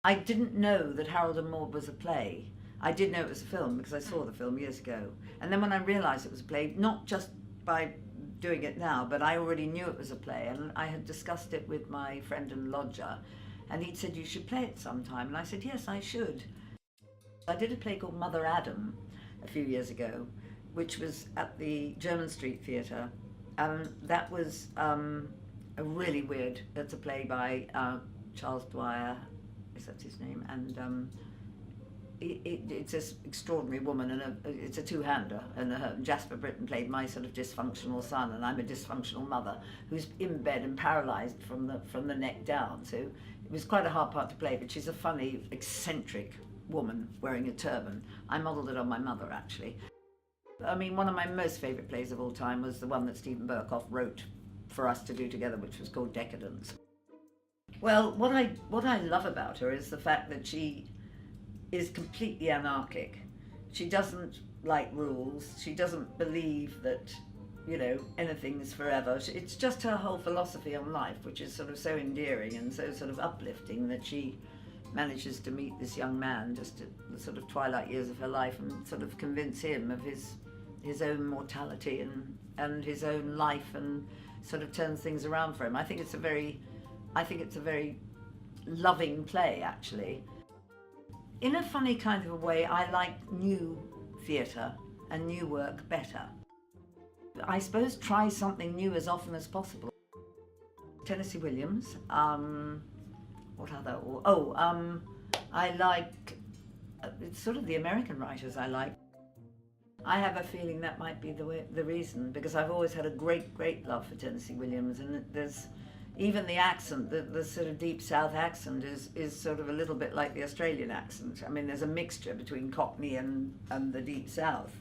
I didn't know that Harold and Maude was a play. I did know it was a film because I saw the film years ago. And then when I realised it was a play, not just by doing it now, but I already knew it was a play, and I had discussed it with my friend and lodger, and he'd said, you should play it sometime. And I said, yes, I should. I did a play called Mother Adam a few years ago, which was at the German Street Theatre. And that was a really weird, it's a play by Charles Dwyer, is that his name? And it's this extraordinary woman, and it's a two-hander, and Jasper Britton played my sort of dysfunctional son, and I'm a dysfunctional mother who's in bed and paralysed from the neck down. So it was quite a hard part to play, but she's a funny, eccentric woman wearing a turban. I modelled it on my mother, actually. I mean, one of my most favourite plays of all time was the one that Stephen Burkoff wrote for us to do together, which was called Decadence. Well, what I love about her is the fact that she is completely anarchic. She doesn't like rules. She doesn't believe that, you know, anything's forever. It's just her whole philosophy on life, which is sort of so endearing and so sort of uplifting, that she manages to meet this young man just at the sort of twilight years of her life and sort of convince him of his own mortality and his own life, and sort of turns things around for him. I think it's a very loving play, actually. In a funny kind of a way, I like new theatre and new work better. I suppose try something new as often as possible. Tennessee Williams, what other? I like, it's sort of the American writers I like. I have a feeling that might be the reason, because I've always had a great love for Tennessee Williams, and there's even the accent, the sort of deep South accent is sort of a little bit like the Australian accent. I mean, there's a mixture between Cockney and the deep South.